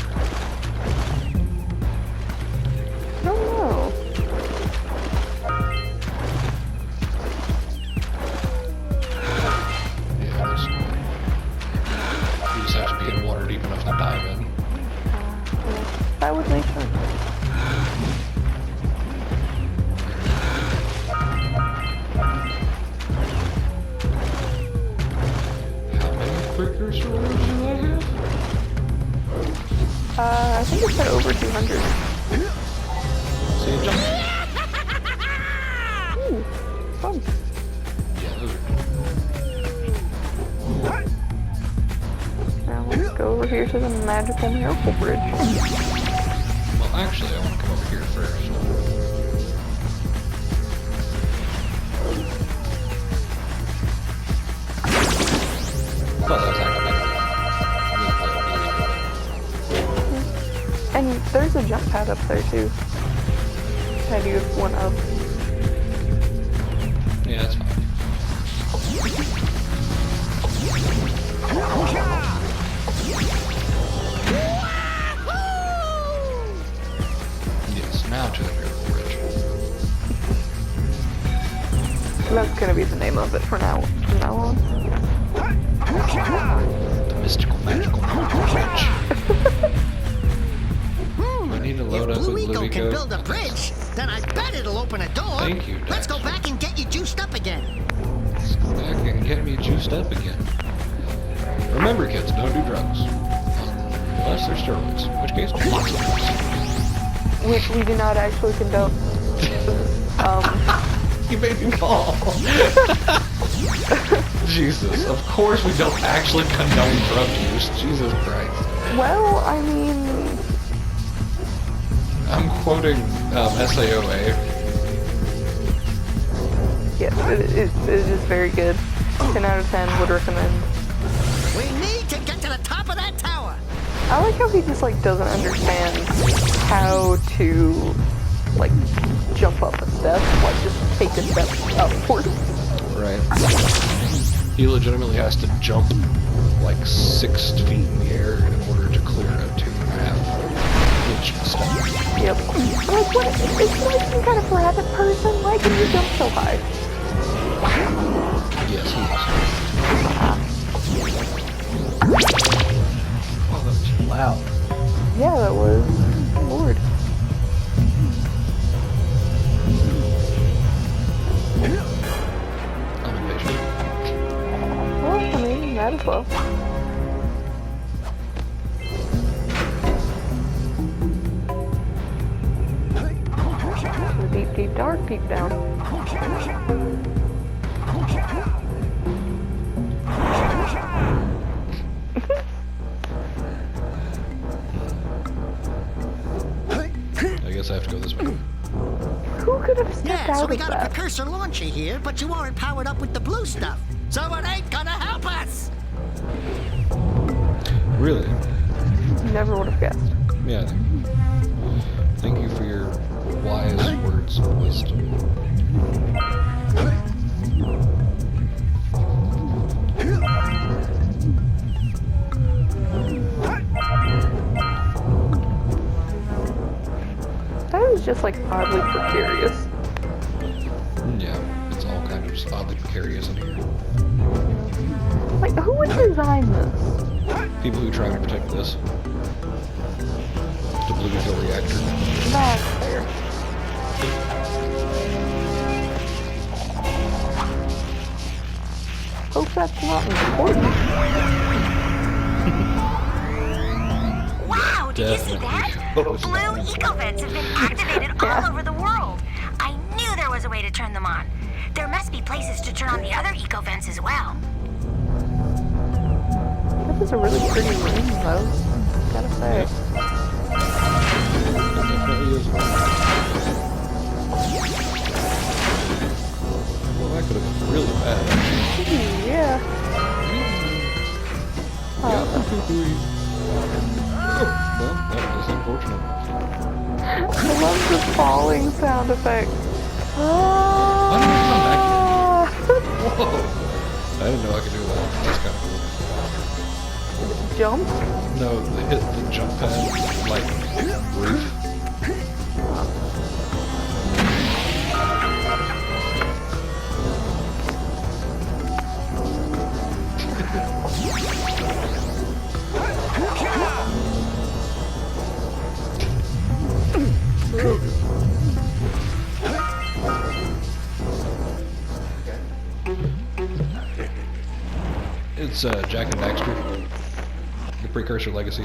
Speaker 2: I don't know.
Speaker 1: Yeah, it is square. You just have to be in water deep enough to dive in.
Speaker 2: Yeah, that would make sense.
Speaker 1: How many precursor orbs do I have?
Speaker 2: I think it's at over 200.
Speaker 1: See a jump?
Speaker 2: Ooh, fun.
Speaker 1: Yeah, those are...
Speaker 2: Now let's go over here to the magical miracle bridge.
Speaker 1: Well, actually, I want to come over here first. I thought that was activated.
Speaker 2: And there's a jump pad up there too. Had you one up.
Speaker 1: Yeah, that's fine. Yes, now to the miracle bridge.
Speaker 2: gonna be the name of it from now on.
Speaker 1: The mystical, magical bridge. I need to load
Speaker 4: If
Speaker 1: up
Speaker 4: Blue
Speaker 1: with
Speaker 4: Eco
Speaker 1: Blue
Speaker 4: can
Speaker 1: Eco.
Speaker 4: build a bridge, then I bet it'll open a door.
Speaker 1: Thank you,
Speaker 4: Let's go
Speaker 1: Daxter.
Speaker 4: back and get you juiced up again.
Speaker 1: Back and get me juiced up again. Remember, kids, don't do drugs. Unless they're steroids. In which case, lots of drugs.
Speaker 2: Which we do not actually condone.
Speaker 1: You made me fall. Jesus, of course we don't actually condone drug use. Jesus Christ.
Speaker 2: Well, I mean,
Speaker 1: I'm quoting SAOA.
Speaker 2: yes, it is very good. 10 out of 10 would recommend.
Speaker 4: We need to get to the top of that tower.
Speaker 2: I like how he just like doesn't understand how to like jump up a step, like just take a step upward.
Speaker 1: Right. He legitimately has to jump like 6 feet in the air in order to clear a 2.5-inch step.
Speaker 2: Yep. Like what? It's like some kind of rabbit person. Why can you jump so high?
Speaker 1: Yes, he is. Oh, that was loud.
Speaker 2: Yeah, that was. Lord.
Speaker 1: I'm impatient.
Speaker 2: Well, I mean, might as well. Deep, deep, dark, deep down.
Speaker 1: I guess I have to go this way.
Speaker 2: Who could have stepped
Speaker 4: Yeah,
Speaker 2: out
Speaker 4: so we
Speaker 2: of
Speaker 4: got
Speaker 2: that?
Speaker 4: a precursor launcher here, but you aren't powered up with the blue stuff. So it ain't gonna help us.
Speaker 1: Really?
Speaker 2: Never would have guessed.
Speaker 1: Yeah. Thank you for your wise words of wisdom.
Speaker 2: That was just like oddly precarious.
Speaker 1: Yeah, it's all kind of just oddly precarious in here.
Speaker 2: Like, who would design this?
Speaker 1: People who try to protect this. The blue fuel reactor.
Speaker 2: That's fair. Hope that's not important.
Speaker 6: Wow, did you see that?
Speaker 1: Definitely.
Speaker 6: Blue eco-vents have been activated all over the world. I knew there was a way to turn them on. There must be places to turn on the other eco-vents as well.
Speaker 2: This is a really pretty room, though. Gotta say.
Speaker 1: It definitely is. Well, that could have been really bad.
Speaker 2: Yeah.
Speaker 1: Yeah. Well, that was unfortunate.
Speaker 2: I love the falling sound effect.
Speaker 1: Why did it come back
Speaker 2: Ah!
Speaker 1: Whoa! I didn't know I could do that. That's kind of cool.
Speaker 2: Jump?
Speaker 1: No, they hit the jump pad, like, roof. It's Jack and Daxter, the Precursor Legacy.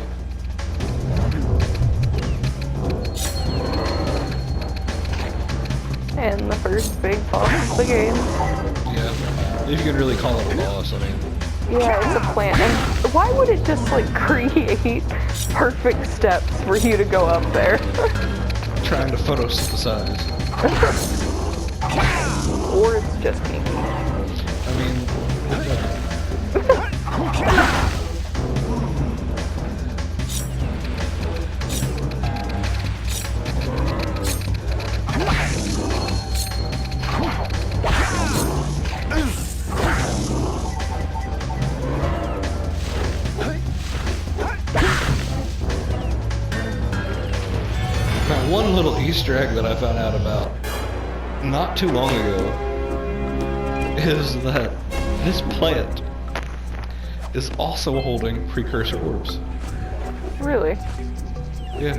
Speaker 2: And the first big boss of the game.
Speaker 1: Yeah, if you can really call it a boss, I mean.
Speaker 2: Yeah, it's a plant. And why would it just like create perfect steps for you to go up there?
Speaker 1: Trying to photosynthesize.
Speaker 2: Or it's just me.
Speaker 1: I mean, now one little Easter egg that I found out about not too long ago is that this plant is also holding precursor orbs.
Speaker 2: Really?
Speaker 1: Yeah.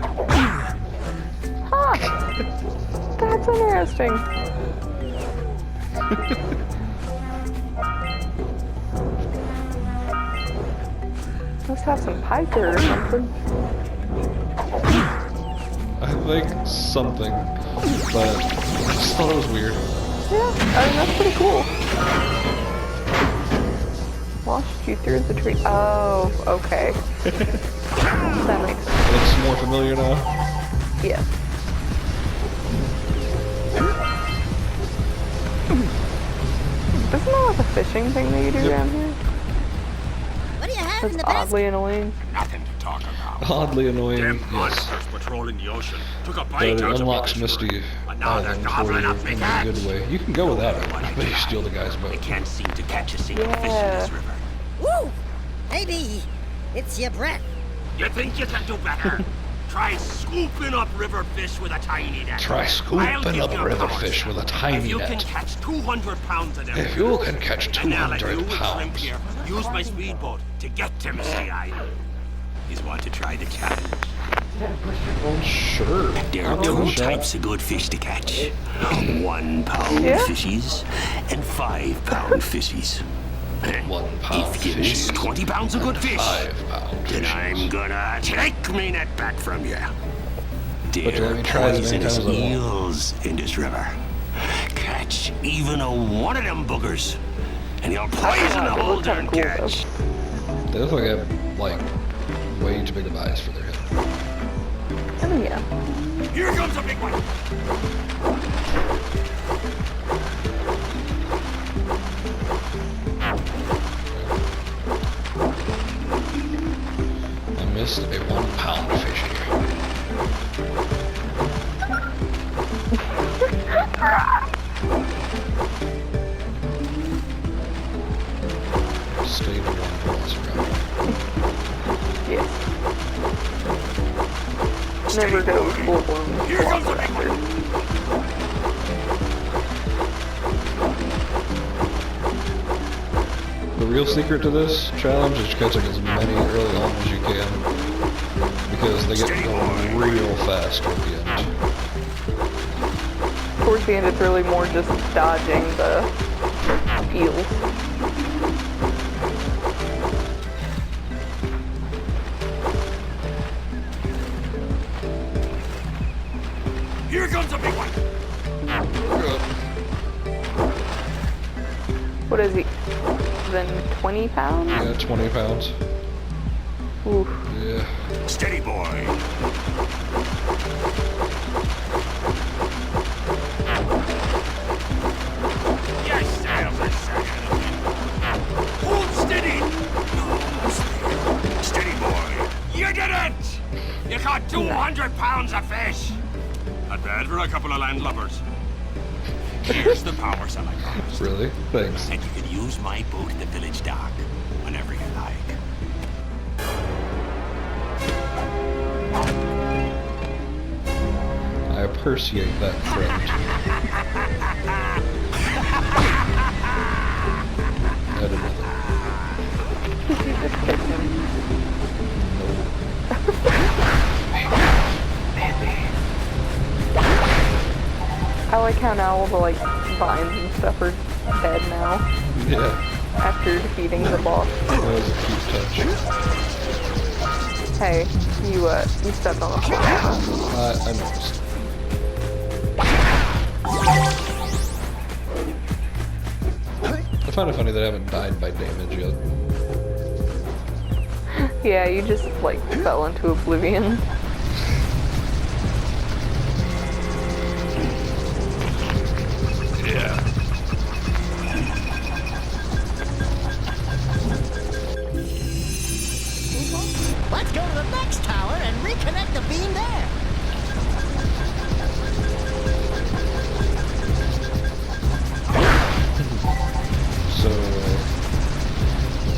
Speaker 2: Huh. That's interesting. Must have some piker or something.
Speaker 1: I think something, but I just thought it was weird.
Speaker 2: Yeah, I mean, that's pretty cool. Launched you through the tree. Oh, okay. That makes sense.
Speaker 1: It's more familiar now.
Speaker 2: Yeah. Isn't that like a fishing thing that you do down here?
Speaker 4: What do you have in
Speaker 2: That's
Speaker 4: the basket?
Speaker 2: oddly annoying.
Speaker 3: Nothing to talk about.
Speaker 1: Oddly annoying,
Speaker 3: Them
Speaker 1: yes.
Speaker 3: monsters patrolling the ocean took a
Speaker 1: But
Speaker 3: bite
Speaker 1: it
Speaker 3: out of
Speaker 1: unlocks
Speaker 3: the
Speaker 1: Misty
Speaker 3: destroyer. And now they're
Speaker 1: Island for
Speaker 3: gobbling
Speaker 1: you
Speaker 3: up big
Speaker 1: in a
Speaker 3: catch.
Speaker 1: good way. You can go without it, but you steal the guy's boat.
Speaker 3: They can't seem to catch a single fish in
Speaker 2: Yeah.
Speaker 3: this river.
Speaker 4: Woo! Maybe it's your breath.
Speaker 3: You think you can do better? Try scooping up river fish with a tiny net.
Speaker 1: Try
Speaker 3: I'll
Speaker 1: scooping
Speaker 3: give
Speaker 1: up
Speaker 3: you a
Speaker 1: river
Speaker 3: power
Speaker 1: fish
Speaker 3: cell.
Speaker 1: with a
Speaker 3: If
Speaker 1: tiny
Speaker 3: you can
Speaker 1: net.
Speaker 3: catch 200 pounds of them,
Speaker 1: If you can catch
Speaker 3: and now let
Speaker 1: 200
Speaker 3: you and Shrimp
Speaker 1: pounds.
Speaker 3: here use my speedboat to get to Misty Island. You want to try the challenge?
Speaker 1: Well, sure.
Speaker 3: There
Speaker 1: I'll
Speaker 3: are
Speaker 1: give it a
Speaker 3: two
Speaker 1: shot.
Speaker 3: types of good fish to catch. 1 pound
Speaker 2: Yeah?
Speaker 3: fishies and 5 pound fishies.
Speaker 1: 1 pound
Speaker 3: If you miss
Speaker 1: fishies
Speaker 3: 20 pounds of good
Speaker 1: and
Speaker 3: fish,
Speaker 1: 5 pound
Speaker 3: then
Speaker 1: fishies.
Speaker 3: I'm gonna take me net back from you.
Speaker 1: But you
Speaker 3: There
Speaker 1: let
Speaker 3: are
Speaker 1: me try as many
Speaker 3: poisonous
Speaker 1: times as I want.
Speaker 3: eels in this river. Catch even a one of them boogers, and you'll poison the
Speaker 2: It
Speaker 3: whole
Speaker 2: looks kinda
Speaker 3: darn
Speaker 2: cool,
Speaker 3: catch.
Speaker 1: They look like they have, like, way too big of eyes for their head.
Speaker 2: I mean, yeah.
Speaker 3: Here comes a big one.
Speaker 1: I missed a 1 pound fishy. Stay the one balls around.
Speaker 2: Yes. Never go full blown
Speaker 3: Here comes a big one.
Speaker 1: The real secret to this challenge is catching as many early on as you can, because they get going real fast toward the end.
Speaker 2: Towards the end, it's really more just dodging the eels.
Speaker 3: Here comes a big one.
Speaker 2: What is he? Then 20 pounds?
Speaker 1: Yeah, 20 pounds.
Speaker 2: Oof.
Speaker 1: Yeah.
Speaker 3: Steady boy. Yes, sails are sagging. Hold steady. Steady boy. You did it! You caught 200 pounds of fish. Not bad for a couple of landlubbers. Here's the power cell I promised.
Speaker 1: Really? Thanks.
Speaker 3: And you can use my boat in the village dock whenever you like.
Speaker 1: I appreciate that, friend. I did nothing.
Speaker 2: Did you just kiss him? I like how now all the like vines and stuff are dead now
Speaker 1: Yeah,
Speaker 2: after defeating the boss.
Speaker 1: that was a cute touch.
Speaker 2: Hey, you stepped on a fly.
Speaker 1: I noticed. I find it funny that I haven't died by damage yet.
Speaker 2: Yeah, you just like fell into oblivion.
Speaker 3: Yeah.
Speaker 4: Let's go to the next tower and reconnect the beam there.
Speaker 1: So,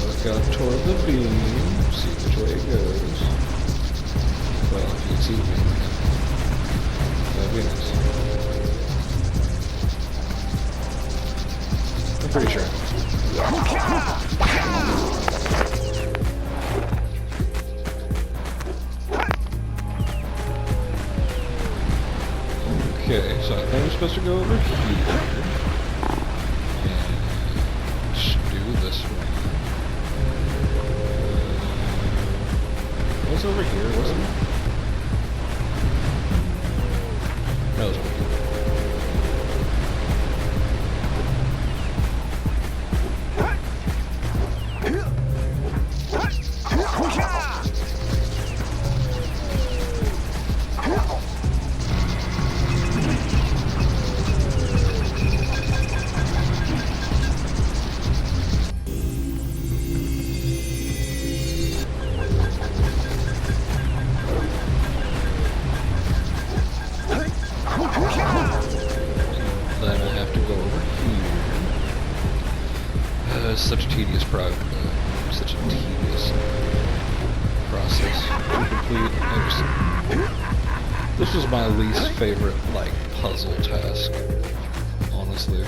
Speaker 1: look out toward the beam, see which way it goes. Well, if you can see the beam, that'd be nice. Pretty sure. Okay, so I think I'm supposed to go over here. And do this one. What's over here? Wasn't it? No, it was over here. Then I have to go over here. It's such a tedious such a tedious process to complete. This was my least favorite, like, puzzle task, honestly.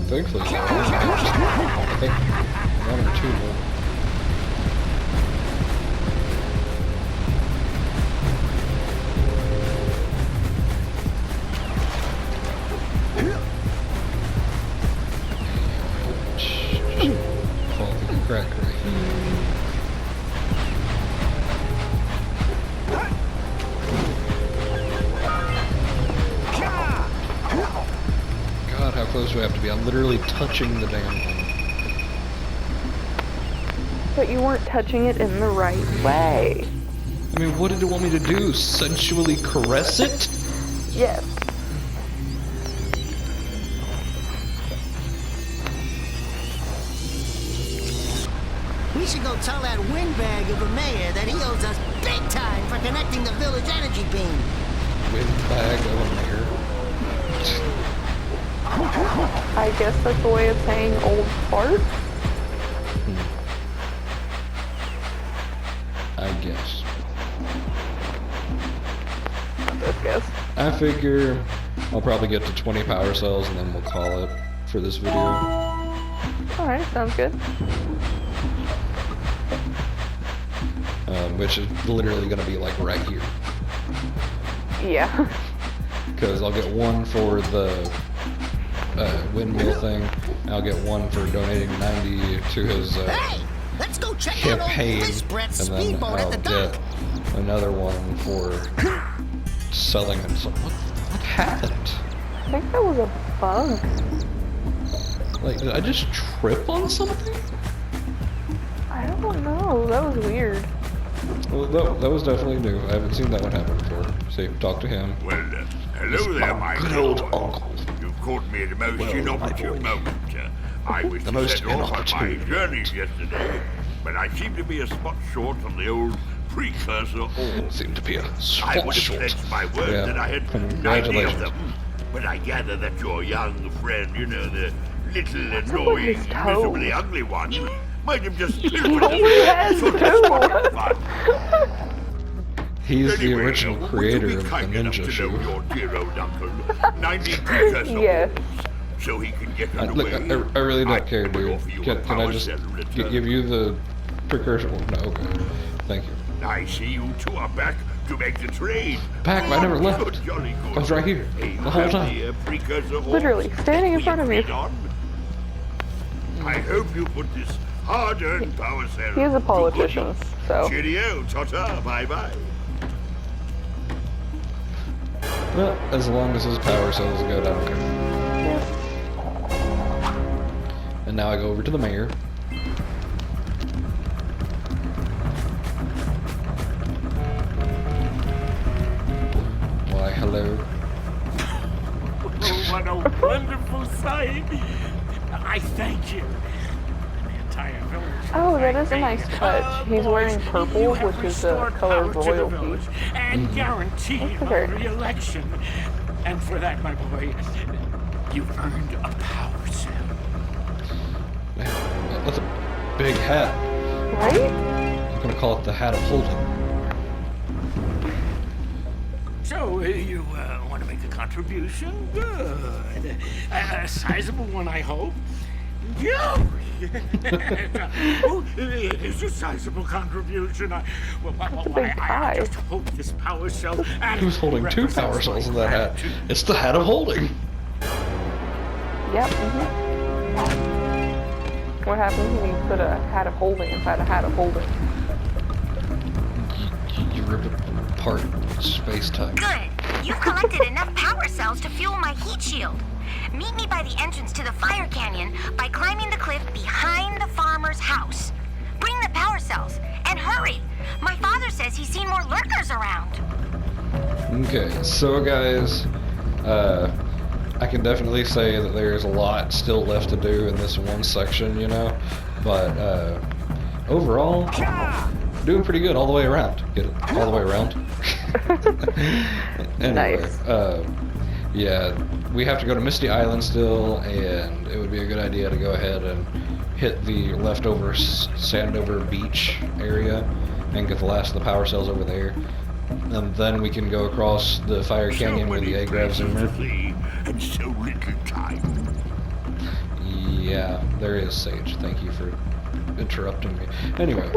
Speaker 1: Thankfully, I think one or two more. Just fall through the crack right here. God, how close do I have to be? I'm literally touching the damn thing.
Speaker 2: But you weren't touching it in the right way.
Speaker 1: I mean, what did it want me to do? Sensually caress it?
Speaker 2: Yes.
Speaker 4: We should go tell that windbag of a mayor that he owes us big time for connecting the village energy beam.
Speaker 1: Windbag of a mayor.
Speaker 2: I guess that's a way of saying old fart.
Speaker 1: I guess.
Speaker 2: Let's guess.
Speaker 1: I figure I'll probably get to 20 power cells and then we'll call it for this video.
Speaker 2: Alright, sounds good.
Speaker 1: Which is literally going to be like right here.
Speaker 2: Yeah.
Speaker 1: Because I'll get one for the windmill thing. I'll get one for donating 90 to his
Speaker 4: Hey, let's go check out
Speaker 1: campaign,
Speaker 4: old Fish Brett's
Speaker 1: and then
Speaker 4: speedboat at
Speaker 1: I'll
Speaker 4: the dock.
Speaker 1: get another one for selling him some. What happened?
Speaker 2: I think that was a bug.
Speaker 1: Like, did I just trip on something?
Speaker 2: I don't know. That was weird.
Speaker 1: Well, that was definitely new. I haven't seen that one happen before. See, talk to him.
Speaker 3: Well, hello there, my
Speaker 1: Good old
Speaker 3: lord.
Speaker 1: uncle.
Speaker 3: You caught me at a most inopportune moment. I was
Speaker 1: The
Speaker 3: to
Speaker 1: most
Speaker 3: set off on my
Speaker 1: inopportune.
Speaker 3: journeys yesterday, but I seem to be a spot short on the old precursor ore.
Speaker 1: Seemed to be a
Speaker 3: I
Speaker 1: spot
Speaker 3: would have
Speaker 1: short.
Speaker 3: pledged my word
Speaker 1: Yeah,
Speaker 3: that I had 90 of
Speaker 1: congratulations.
Speaker 3: them, but I gather that your young friend, you know, the little
Speaker 2: up with
Speaker 3: annoying,
Speaker 2: his toe?
Speaker 3: miserably ugly one, might have just
Speaker 2: He only has two.
Speaker 1: He's the
Speaker 3: Anyway,
Speaker 1: original
Speaker 3: would
Speaker 1: creator
Speaker 3: you be
Speaker 1: of the
Speaker 3: kind enough
Speaker 1: ninja
Speaker 3: to
Speaker 1: shoe.
Speaker 3: know your dear old uncle 90 precursor
Speaker 2: Yes.
Speaker 3: ores, so he can get
Speaker 1: Look,
Speaker 3: underway?
Speaker 1: I really don't care,
Speaker 3: would
Speaker 1: dude.
Speaker 3: offer you a
Speaker 1: Can I
Speaker 3: power
Speaker 1: just
Speaker 3: cell return.
Speaker 1: give you the precursor? No, okay. Thank you.
Speaker 3: I see you two are back to make the trade.
Speaker 1: Back? I never left.
Speaker 3: Good, jolly good.
Speaker 1: I was right here,
Speaker 3: A
Speaker 1: the whole time.
Speaker 3: family of precursor ores
Speaker 2: Literally, standing in
Speaker 3: that we
Speaker 2: front of you.
Speaker 3: agreed on. I hope you put this hard-earned power cell.
Speaker 2: He is a
Speaker 3: to good
Speaker 2: politician,
Speaker 3: use.
Speaker 2: so.
Speaker 3: Cheerio, ta-ta, bye-bye.
Speaker 1: Well, as long as his power cells are good, I don't care. And now I go over to the mayor. Why, hello.
Speaker 8: Oh, what a wonderful sight! I thank you.
Speaker 2: Oh, that is a nice touch. He's wearing purple, which is the color of royalty.
Speaker 8: And guaranteed
Speaker 2: That's
Speaker 8: my
Speaker 2: okay.
Speaker 8: re-election. And for that, my boy, you've earned a power cell.
Speaker 1: Man, that's a big hat.
Speaker 2: Right?
Speaker 1: I'm gonna call it the hat of holding.
Speaker 8: So, you want to make a contribution? Good. A sizable one, I hope. Yeah. Oh, it is a sizable contribution.
Speaker 2: That's a big
Speaker 8: I
Speaker 2: pie.
Speaker 8: just hope this power cell.
Speaker 1: Who's holding two power cells in that hat? It's the hat of holding.
Speaker 2: Yep. What happens when you put a hat of holding inside a hat of holding?
Speaker 1: You rip it apart space time.
Speaker 6: Good. You've collected enough power cells to fuel my heat shield. Meet me by the entrance to the fire canyon by climbing the cliff behind the farmer's house. Bring the power cells, and hurry! My father says he's seen more lurkers around.
Speaker 1: Okay, so guys, I can definitely say that there's a lot still left to do in this one section, you know, but overall, doing pretty good all the way around. Get it? All the way around? Anyway,
Speaker 2: Nice.
Speaker 1: yeah, we have to go to Misty Island still, and it would be a good idea to go ahead and hit the leftover Sandover Beach area and get the last of the power cells over there. And then we can go across the fire canyon where the egg grabs in there.
Speaker 3: And so little time.
Speaker 1: Yeah, there is, Sage. Thank you for interrupting me. Anyway,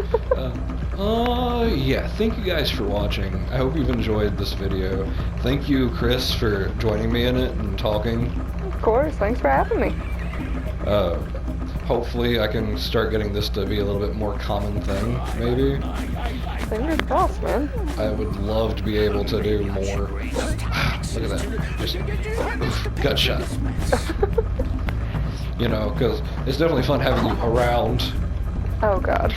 Speaker 1: yeah, thank you guys for watching. I hope you've enjoyed this video. Thank you, Chris, for joining me in it and talking.
Speaker 2: Of course. Thanks for having me.
Speaker 1: Hopefully I can start getting this to be a little bit more common thing, maybe.
Speaker 2: Fingers crossed, man.
Speaker 1: I would love to be able to do more. Look at that. Just gut shot. You know, because it's definitely fun having you around.
Speaker 2: Oh god.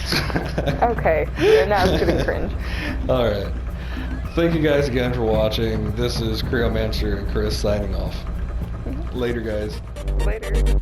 Speaker 2: Okay. Yeah, now it's getting cringe.
Speaker 1: Alright. Thank you guys again for watching. This is Creomancer and Chris signing off. Later, guys.
Speaker 2: Later.